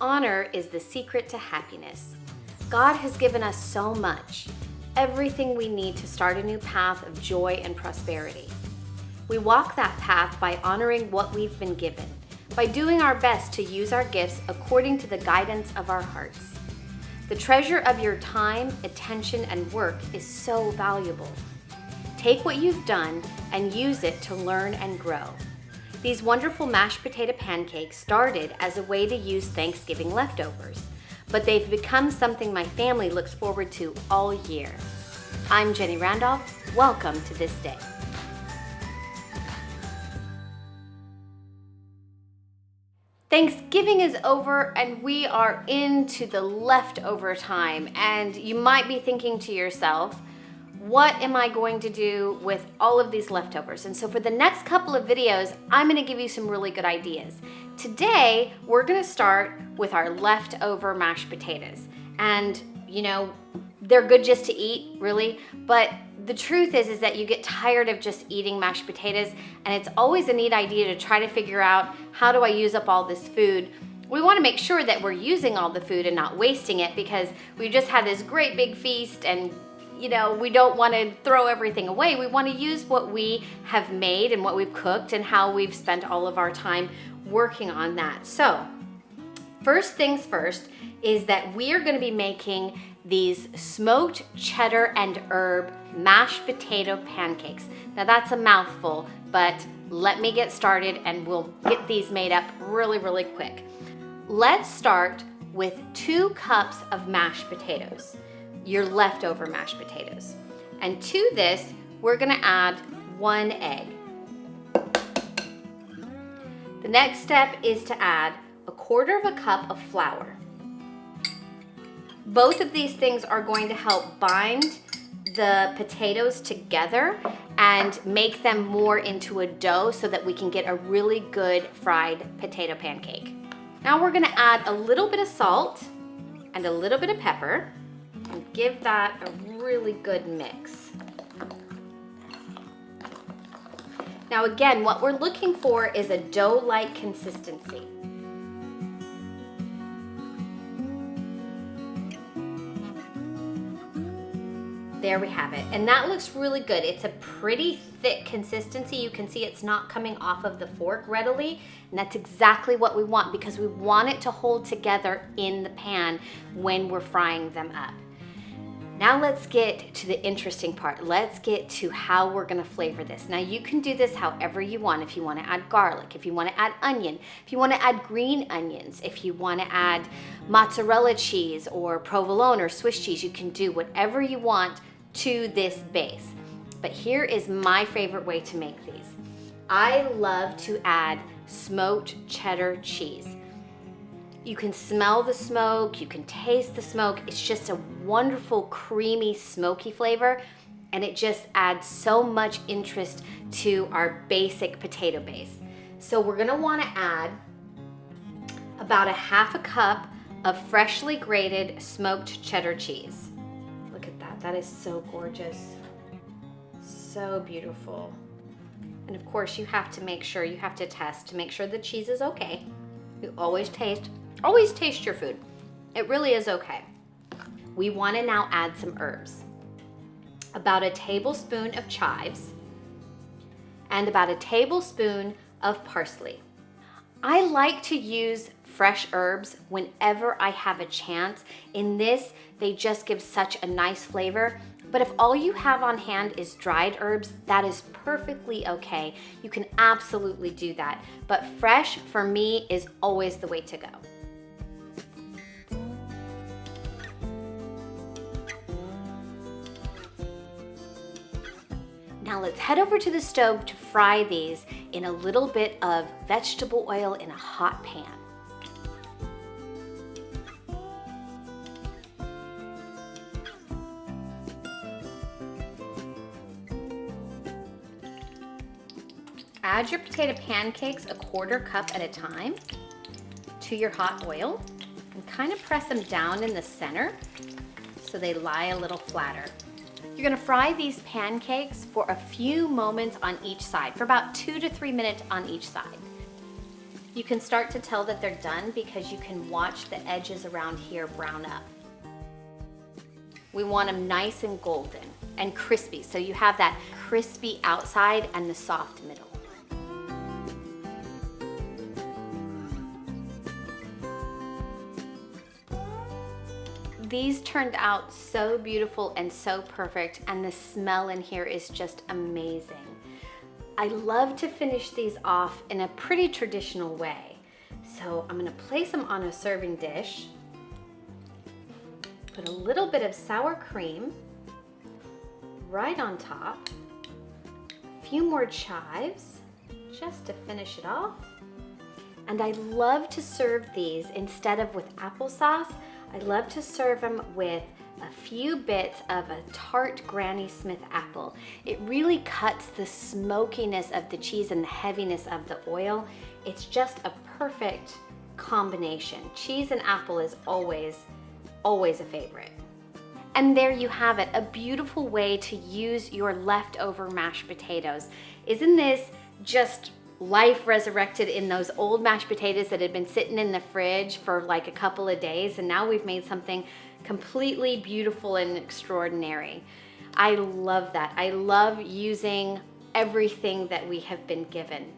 Honor is the secret to happiness. God has given us so much, everything we need to start a new path of joy and prosperity. We walk that path by honoring what we've been given, by doing our best to use our gifts according to the guidance of our hearts. The treasure of your time, attention, and work is so valuable. Take what you've done and use it to learn and grow. These wonderful mashed potato pancakes started as a way to use Thanksgiving leftovers, but they've become something my family looks forward to all year. I'm Jenny Randolph. Welcome to this day. Thanksgiving is over and we are into the leftover time, and you might be thinking to yourself, what am I going to do with all of these leftovers? And so for the next couple of videos, I'm gonna give you some really good ideas. Today, we're gonna start with our leftover mashed potatoes. And you know, they're good just to eat, really, but the truth is that you get tired of just eating mashed potatoes, and it's always a neat idea to try to figure out, how do I use up all this food? We wanna make sure that we're using all the food and not wasting it, because we just had this great big feast and you know, we don't want to throw everything away. We want to use what we have made and what we've cooked and how we've spent all of our time working on that. So, first things first is that we are going to be making these smoked cheddar and herb mashed potato pancakes. Now that's a mouthful, but let me get started and we'll get these made up really, really quick. Let's start with 2 cups of mashed potatoes. Your leftover mashed potatoes. And to this, we're gonna add 1 egg. The next step is to add 1/4 cup of flour. Both of these things are going to help bind the potatoes together and make them more into a dough so that we can get a really good fried potato pancake. Now we're gonna add a little bit of salt and a little bit of pepper, and give that a really good mix. Now again, what we're looking for is a dough-like consistency. There we have it, and that looks really good. It's a pretty thick consistency. You can see it's not coming off of the fork readily, and that's exactly what we want, because we want it to hold together in the pan when we're frying them up. Now let's get to the interesting part. Let's get to how we're gonna flavor this. Now you can do this however you want. If you wanna add garlic, if you wanna add onion, if you wanna add green onions, if you wanna add mozzarella cheese or provolone or Swiss cheese, you can do whatever you want to this base. But here is my favorite way to make these. I love to add smoked cheddar cheese. You can smell the smoke, you can taste the smoke. It's just a wonderful, creamy, smoky flavor, and it just adds so much interest to our basic potato base. So we're gonna wanna add about 1/2 cup of freshly grated smoked cheddar cheese. Look at that, that is so gorgeous, so beautiful. And of course you have to make sure, you have to test to make sure the cheese is okay. You always taste your food. It really is okay. We want to now add some herbs. About 1 tablespoon of chives and about 1 tablespoon of parsley. I like to use fresh herbs whenever I have a chance. In this, they just give such a nice flavor. But if all you have on hand is dried herbs, that is perfectly okay. You can absolutely do that. But fresh, for me, is always the way to go. Now let's head over to the stove to fry these in a little bit of vegetable oil in a hot pan. Add your potato pancakes 1/4 cup at a time to your hot oil and kind of press them down in the center so they lie a little flatter. You're gonna fry these pancakes for a few moments on each side, for about 2 to 3 minutes on each side. You can start to tell that they're done because you can watch the edges around here brown up. We want them nice and golden and crispy, so you have that crispy outside and the soft middle. These turned out so beautiful and so perfect, and the smell in here is just amazing. I love to finish these off in a pretty traditional way. So I'm gonna place them on a serving dish, put a little bit of sour cream right on top, a few more chives just to finish it off. And I love to serve these instead of with applesauce. I love to serve them with a few bits of a tart Granny Smith apple. It really cuts the smokiness of the cheese and the heaviness of the oil. It's just a perfect combination. Cheese and apple is always a favorite. And there you have it, a beautiful way to use your leftover mashed potatoes. Isn't this just life resurrected in those old mashed potatoes that had been sitting in the fridge for like a couple of days, and now we've made something completely beautiful and extraordinary. I love that. I love using everything that we have been given.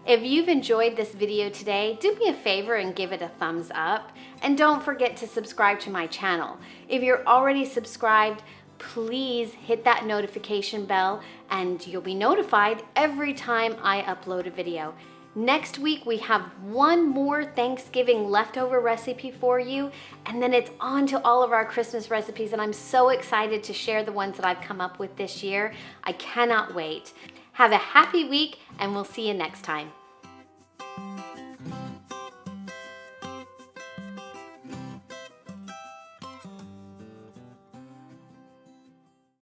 If you've enjoyed this video today, do me a favor and give it a thumbs up. And don't forget to subscribe to my channel. If you're already subscribed, please hit that notification bell and you'll be notified every time I upload a video. Next week, we have one more Thanksgiving leftover recipe for you, and then it's on to all of our Christmas recipes, and I'm so excited to share the ones that I've come up with this year. I cannot wait. Have a happy week, and we'll see you next time.